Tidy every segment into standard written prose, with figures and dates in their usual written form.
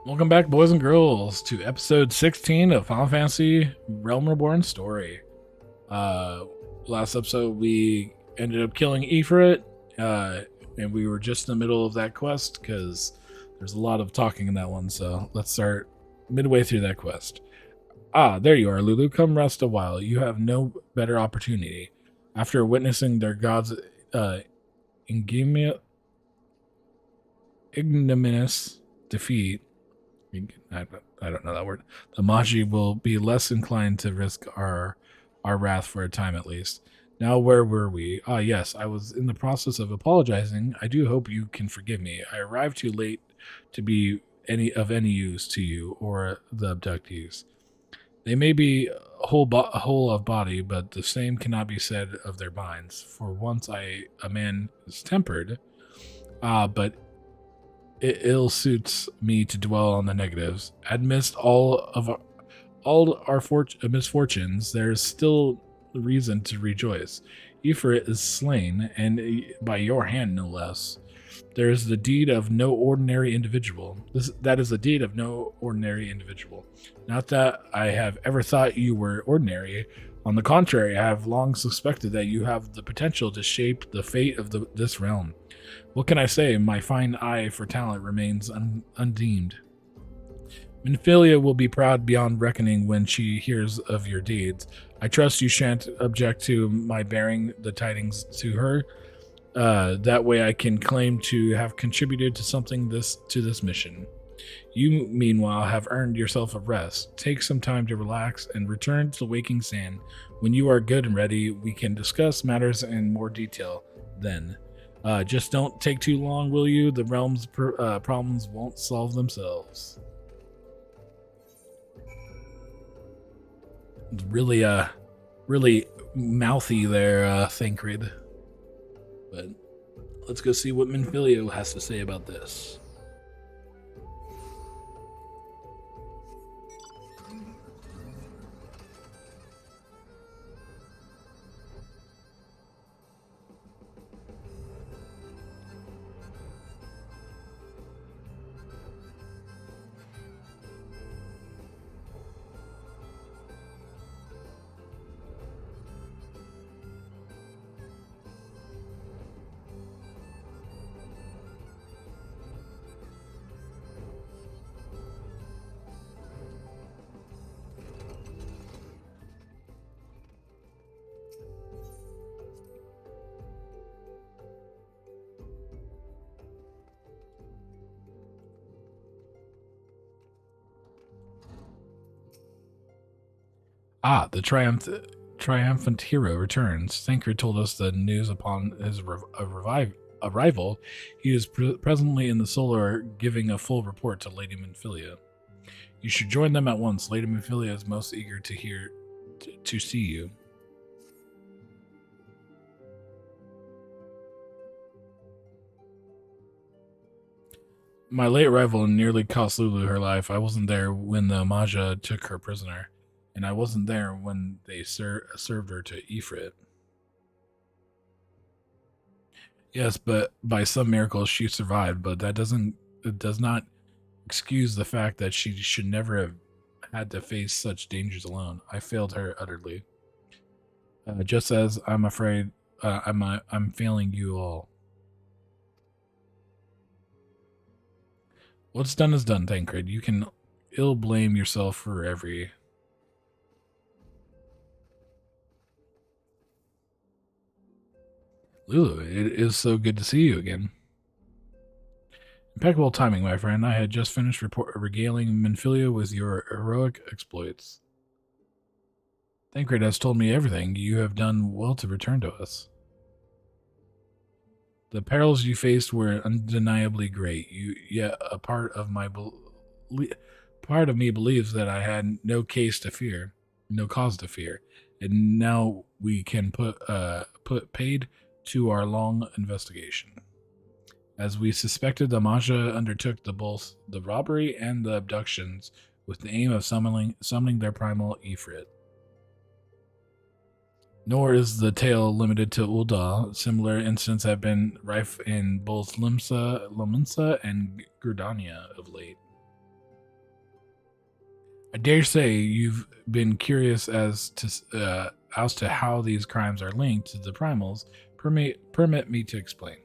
Welcome back, boys and girls, to episode 16 of Final Fantasy Realm Reborn story. Uh, Last episode, we ended up killing Ifrit, and we were just in the middle of that quest because there's a lot of talking in that one. So let's start midway through that quest. Ah, there you are, Lulu. Come rest a while. You have no better opportunity. After witnessing their god's uh, ignominious defeat, I don't know that word. The Magi will be less inclined to risk our wrath for a time at least. Now, where were we? Ah, yes, I was in the process of apologizing. I do hope you can forgive me. I arrived too late to be any use to you or the abductees. They may be whole of body, but the same cannot be said of their minds. For once, a man is tempered, but it ill suits me to dwell on the negatives. Amidst all our misfortunes, there is still reason to rejoice. Ifrit is slain, and by your hand, no less. There is the deed of no ordinary individual. That is the deed of no ordinary individual. Not that I have ever thought you were ordinary. On the contrary, I have long suspected that you have the potential to shape the fate of this realm. What can I say? My fine eye for talent remains undeemed. Minfilia will be proud beyond reckoning when she hears of your deeds. I trust you shan't object to my bearing the tidings to her. That way I can claim to have contributed to something to this mission. You, meanwhile, have earned yourself a rest. Take some time to relax and return to the waking sand. When you are good and ready, we can discuss matters in more detail then. Just don't take too long, will you? The realm's problems won't solve themselves. Really, really mouthy there, Thancred. But let's go see what Minfilio has to say about this. Ah, the triumphant hero returns. Thancred told us the news upon his arrival. He is presently in the Solar giving a full report to Lady Minfilia. You should join them at once. Lady Minfilia is most eager to see you. My late arrival nearly cost Lulu her life. I wasn't there when the Maja took her prisoner, and I wasn't there when they served her to Ifrit. Yes, but by some miracle she survived, but it does not excuse the fact that she should never have had to face such dangers alone. I failed her utterly. Just as I'm afraid I'm failing you all. What's done is done, Thancred. You can ill blame yourself for every. Lulu, it is so good to see you again. Impeccable timing, my friend. I had just finished regaling Minfilia with your heroic exploits. Thancred has told me everything. You have done well to return to us. The perils you faced were undeniably great. Yet a part of me believes that I had no case to fear, no cause to fear, and now we can put paid to our long investigation. As we suspected, the Maja undertook both the robbery and the abductions with the aim of summoning their primal Ifrit. Nor is the tale limited to Ul'dah. Similar incidents have been rife in both Limsa and Gridania of late. I dare say you've been curious as to how these crimes are linked to the primals. Permit me to explain.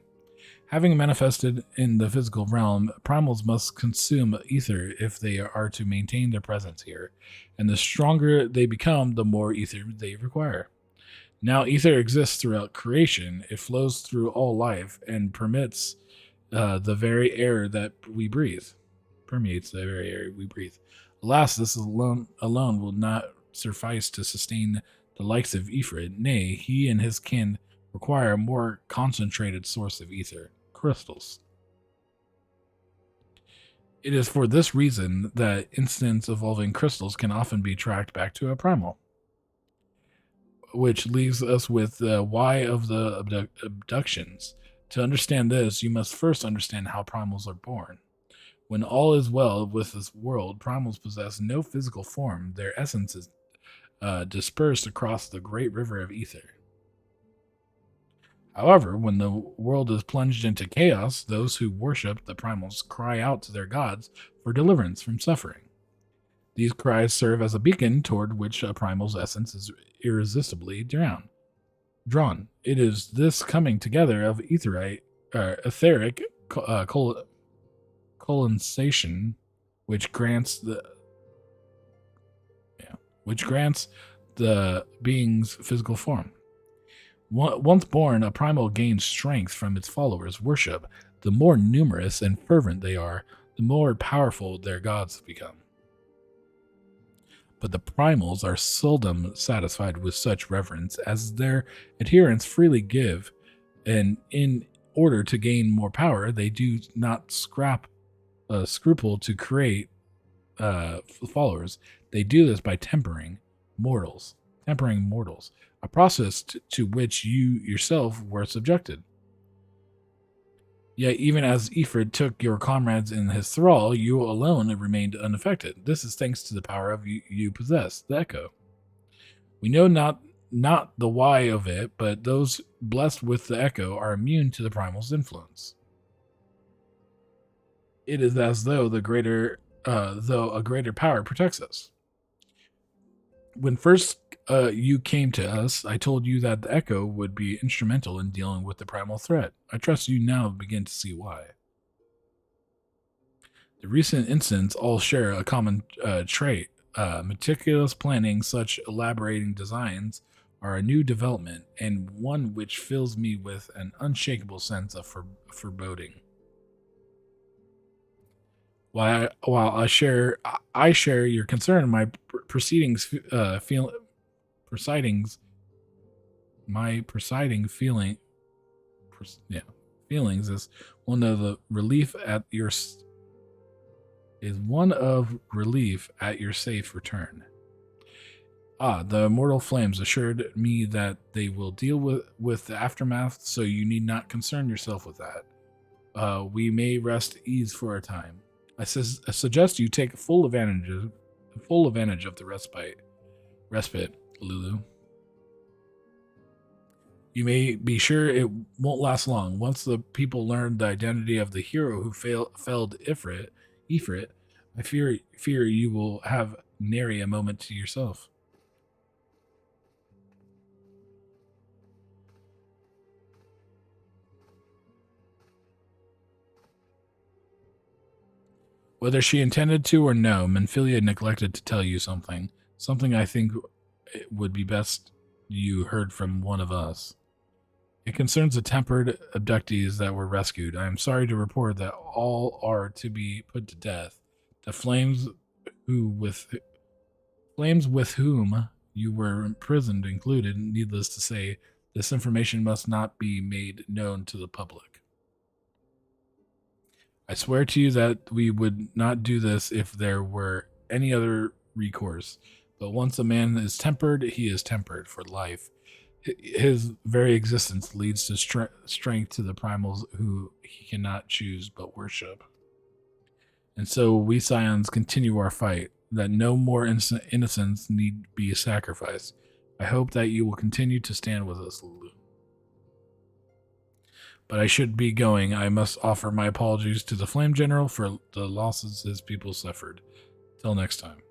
Having manifested in the physical realm, primals must consume ether if they are to maintain their presence here, and the stronger they become, the more ether they require. Now, ether exists throughout creation. It flows through all life and the very air that we breathe. Permeates the very air we breathe. Alas, this alone will not suffice to sustain the likes of Ifrit. Nay, he and his kin require a more concentrated source of ether, crystals. It is for this reason that incidents involving crystals can often be tracked back to a primal, which leaves us with the why of the abductions. To understand this, you must first understand how primals are born. When all is well with this world, primals possess no physical form. Their essence is dispersed across the great river of ether. However, when the world is plunged into chaos, those who worship the primals cry out to their gods for deliverance from suffering. These cries serve as a beacon toward which a primal's essence is irresistibly drawn. It is this coming together of etheric condensation which grants the being's physical form. Once born, a primal gains strength from its followers' worship. The more numerous and fervent they are, the more powerful their gods become. But the primals are seldom satisfied with such reverence, as their adherents freely give, and in order to gain more power, they do not scruple to create followers. They do this by tempering mortals, a process to which you yourself were subjected. Yet, even as Ifrit took your comrades in his thrall, you alone remained unaffected. This is thanks to the power of you possess, the Echo. We know not the why of it, but those blessed with the Echo are immune to the primal's influence. It is as though a greater power protects us. When first you came to us, I told you that the Echo would be instrumental in dealing with the primal threat. I trust you now begin to see why. The recent incidents all share a common trait. Meticulous planning, such elaborating designs, are a new development, and one which fills me with an unshakable sense of foreboding. While I share your concern, my proceedings presidings my presiding feelings is one of relief at your safe return. The immortal flames assured me that they will deal with the aftermath, so you need not concern yourself with that. We may rest ease for a time. I suggest you take full advantage of the respite, Lulu. You may be sure it won't last long. Once the people learn the identity of the hero who felled Ifrit, I fear you will have nary a moment to yourself. Whether she intended to or no, Menphilia neglected to tell you something I think it would be best you heard from one of us. It concerns the tempered abductees that were rescued. I am sorry to report that all are to be put to death. The flames with whom you were imprisoned included. Needless to say, this information must not be made known to the public. I swear to you that we would not do this if there were any other recourse. But once a man is tempered, he is tempered for life. His very existence leads to strength to the primals who he cannot choose but worship. And so we Scions continue our fight, that no more innocents need be sacrificed. I hope that you will continue to stand with us, Lulu. But I should be going. I must offer my apologies to the Flame General for the losses his people suffered. Till next time.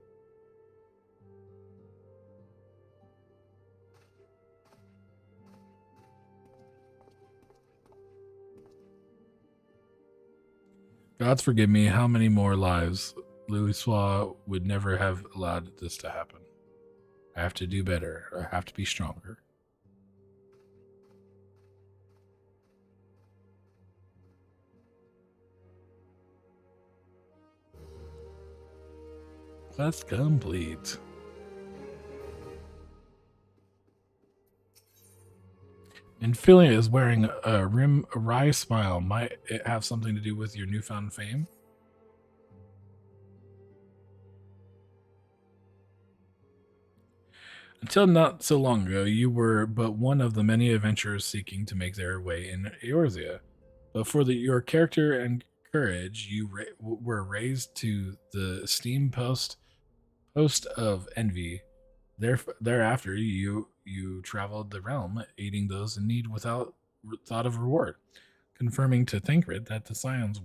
Gods forgive me, how many more lives? Louis would never have allowed this to happen. I have to do better. I have to be stronger. Quest complete. And Philia is wearing a wry smile. Might it have something to do with your newfound fame? Until not so long ago, you were but one of the many adventurers seeking to make their way in Eorzea. But for your character and courage, you were raised to the esteemed post of envy. Thereafter, you traveled the realm, aiding those in need without thought of reward, confirming to Thancred that the Scions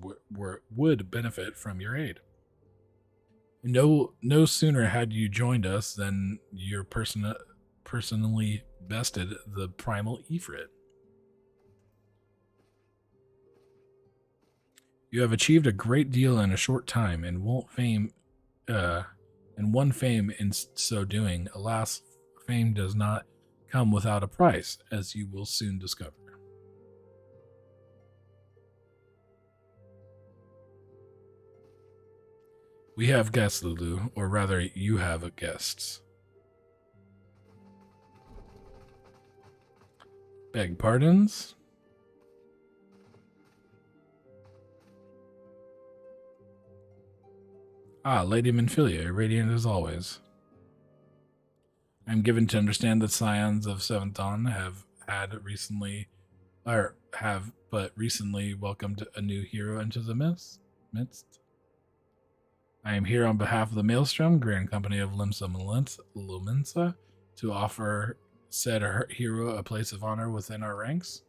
would benefit from your aid. No sooner had you joined us than your personally bested the primal Ifrit. You have achieved a great deal in a short time, and won fame in so doing. Alas, fame does not come without a price, as you will soon discover. We have guests, Lulu, or rather, you have guests. Beg pardons? Ah, Lady Minfilia, radiant as always. I am given to understand that Scions of Seventh Dawn have but recently welcomed a new hero into the midst. I am here on behalf of the Maelstrom Grand Company of Lumensa to offer said hero a place of honor within our ranks.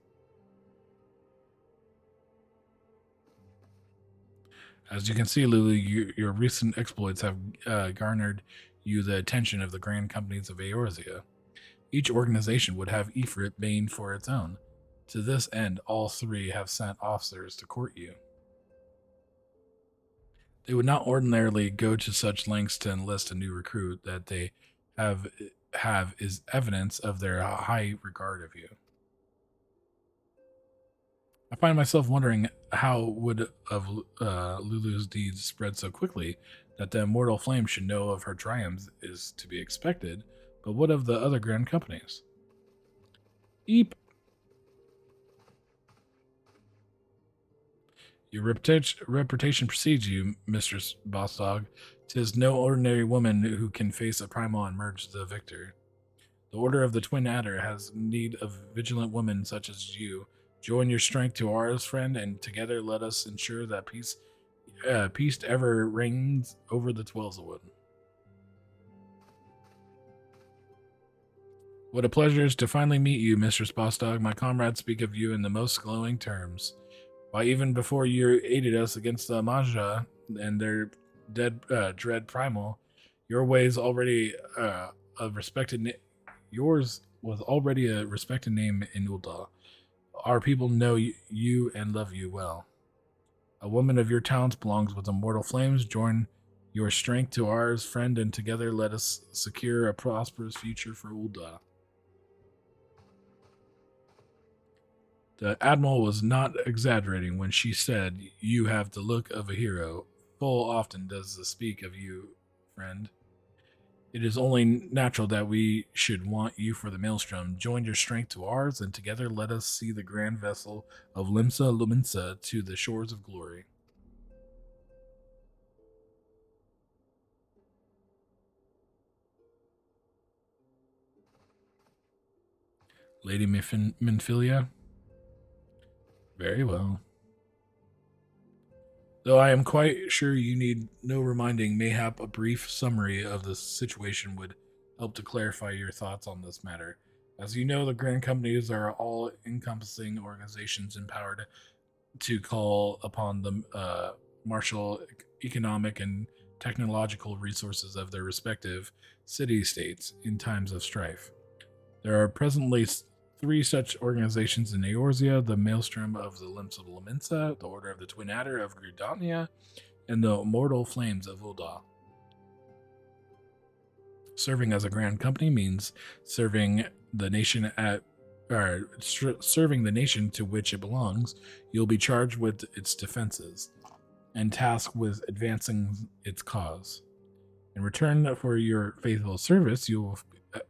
As you can see, Lulu, your recent exploits have garnered you the attention of the grand companies of Eorzea. Each organization would have Ifrit Bane for its own. To this end, all three have sent officers to court you. They would not ordinarily go to such lengths to enlist a new recruit. That they have is evidence of their high regard of you. I find myself wondering how would of Lulu's deeds spread so quickly that the immortal flame should know of her triumphs is to be expected, but what of the other grand companies? Eep. Your reputation precedes you, Mistress Bossdog. 'Tis no ordinary woman who can face a primal and emerge the victor. The Order of the Twin Adder has need of vigilant women such as you. Join your strength to ours, friend, and together let us ensure that peace ever reigns over the Tweleswood. What a pleasure it is to finally meet you, Mistress Bostog. My comrades speak of you in the most glowing terms. Why, even before you aided us against the Maja and their dread primal, your ways already a respected. Yours was already a respected name in Ul'dah. Our people know you and love you well. A woman of your talents belongs with immortal flames. Join your strength to ours, friend, and together let us secure a prosperous future for Ul'dah. The Admiral was not exaggerating when she said, "You have the look of a hero." Full often does this speak of you, friend. It is only natural that we should want you for the Maelstrom. Join your strength to ours, and together let us see the grand vessel of Limsa Lumensa to the shores of glory. Lady Minfilia? Very well. Though I am quite sure you need no reminding, mayhap a brief summary of the situation would help to clarify your thoughts on this matter. As you know, the grand companies are all encompassing organizations empowered to call upon the martial, economic, and technological resources of their respective city states in times of strife. There are presently 3 such organizations in Eorzea: the Maelstrom of the Limbs of Laminsa, the Order of the Twin Adder of Grudonia, and the Immortal Flames of Ul'dah. Serving as a Grand Company means serving the nation serving the nation to which it belongs. You'll be charged with its defenses and tasked with advancing its cause. In return for your faithful service, you will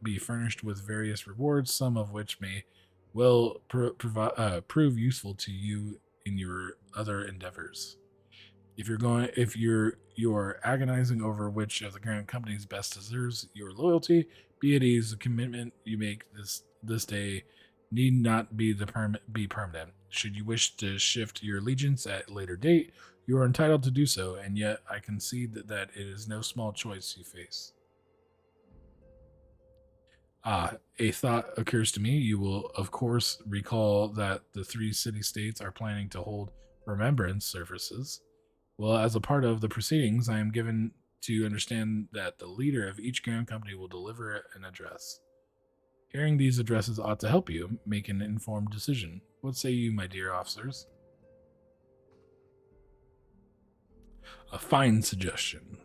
be furnished with various rewards, some of which may well prove useful to you in your other endeavors. If you're agonizing over which of the Grand Companies best deserves your loyalty, be at ease. The commitment you make this day need not be permanent. Should you wish to shift your allegiance at a later date, you are entitled to do so, and yet I concede that it is no small choice you face. A thought occurs to me. You will, of course, recall that the 3 city-states are planning to hold remembrance services. Well, as a part of the proceedings, I am given to understand that the leader of each Grand Company will deliver an address. Hearing these addresses ought to help you make an informed decision. What say you, my dear officers? A fine suggestion.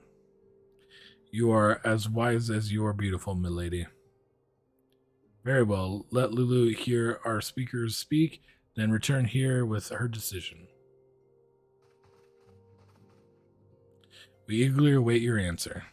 You are as wise as you are beautiful, milady. Very well, let Lulu hear our speakers speak, then return here with her decision. We eagerly await your answer.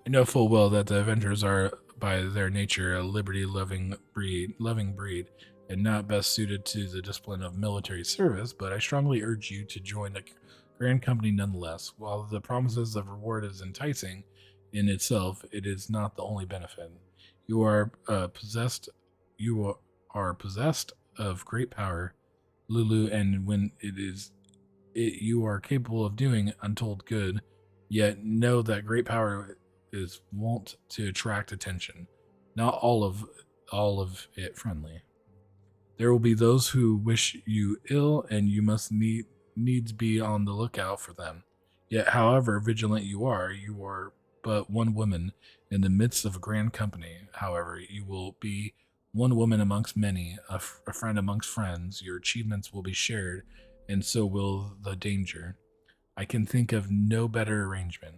I know full well that the Avengers are, by their nature, a liberty-loving breed, and not best suited to the discipline of military service, but I strongly urge you to join the Grand Company nonetheless. While the promises of reward is enticing in itself, it is not the only benefit. You are possessed of great power, Lulu, and when you are capable of doing untold good. Yet know that great power is wont to attract attention, not all of it friendly. There will be those who wish you ill, and you must needs be on the lookout for them. Yet, however vigilant you are but one woman in the midst of a grand company. However, you will be one woman amongst many, a friend amongst friends. Your achievements will be shared, and so will the danger. I can think of no better arrangement.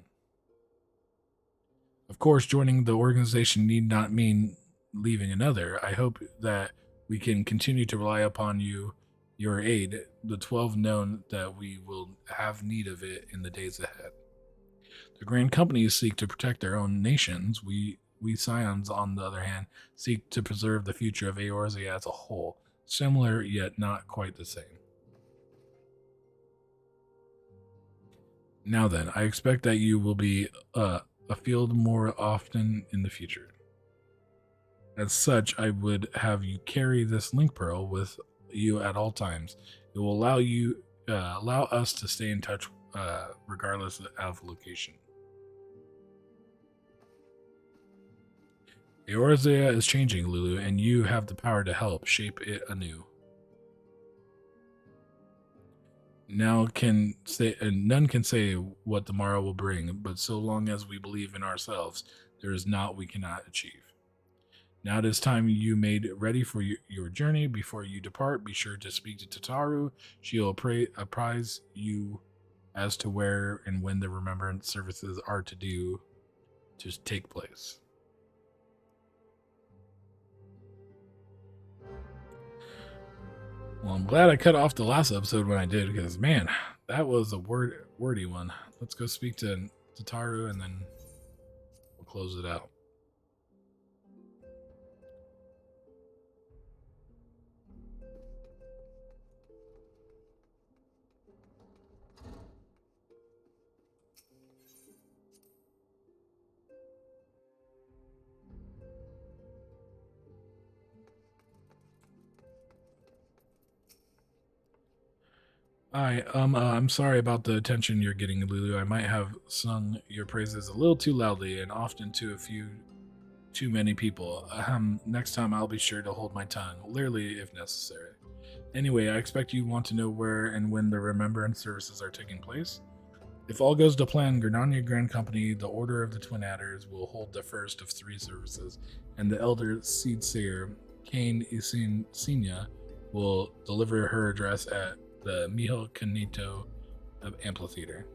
Of course, joining the organization need not mean leaving another. I hope that we can continue to rely upon your aid. The 12 know that we will have need of it in the days ahead. The grand companies seek to protect their own nations. We Scions, on the other hand, seek to preserve the future of Eorzea as a whole. Similar, yet not quite the same. Now then, I expect that you will be afield more often in the future. As such, I would have you carry this link pearl with you at all times. It will allow us to stay in touch regardless of location. Eorzea is changing, Lulu, and you have the power to help shape it anew. None can say what tomorrow will bring, but so long as we believe in ourselves, there is naught we cannot achieve. Now it is time you made ready for your journey. Before you depart, be sure to speak to Tataru. She will apprise you as to where and when the remembrance services are to take place. Well, I'm glad I cut off the last episode when I did, because man, that was a wordy one. Let's go speak to Tataru and then we'll close it out. Hi, I'm sorry about the attention you're getting, Lulu. I might have sung your praises a little too loudly and often to a few too many people. Next time I'll be sure to hold my tongue, literally if necessary. Anyway, I expect you want to know where and when the Remembrance services are taking place. If all goes to plan, Grenania Grand Company, the Order of the Twin Adders, will hold the first of 3 services, and the Elder Seedsayer, Kane Isinya, will deliver her address at the Mijo Canito Amphitheater.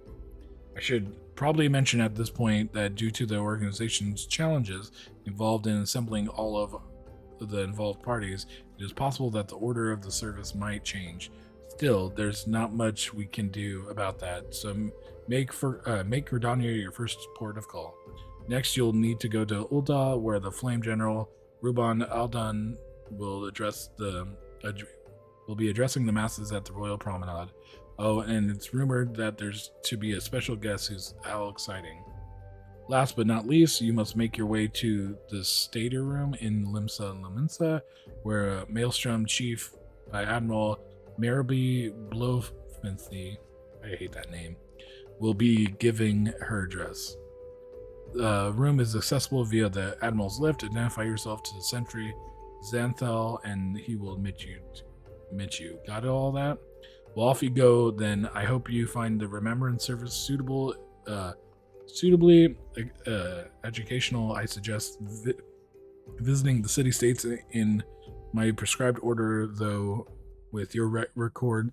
I should probably mention at this point that due to the organization's challenges involved in assembling all of the involved parties, it is possible that the order of the service might change. Still, there's not much we can do about that, so make Gridania your first port of call. Next, you'll need to go to Ulda, where the Flame General Ruban Aldan will be addressing the masses at the Royal Promenade. Oh, and it's rumored that there's to be a special guest who's how exciting. Last but not least, you must make your way to the Stater Room in Limsa, where Maelstrom Chief by Admiral Marably Blofensky, I hate that name, will be giving her address. The room is accessible via the Admiral's lift. Identify yourself to the sentry Xanthal, and he will admit you. Got all that? Well, off you go then. I hope you find the Remembrance service suitably educational. I suggest visiting the city-states in my prescribed order, though with your record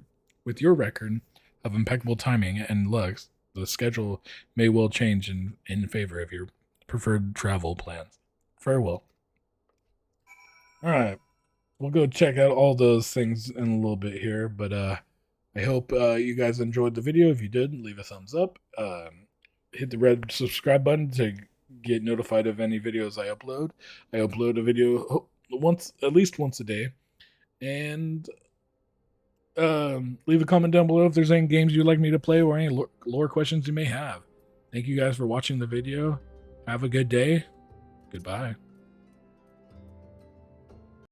of impeccable timing and looks, the schedule may well change in favor of your preferred travel plans. Farewell. All right, we'll go check out all those things in a little bit here, but I hope you guys enjoyed the video. If you did, leave a thumbs up. Hit the red subscribe button to get notified of any videos I upload. I upload a video at least once a day. And leave a comment down below if there's any games you'd like me to play or any lore questions you may have. Thank you guys for watching the video. Have a good day. Goodbye.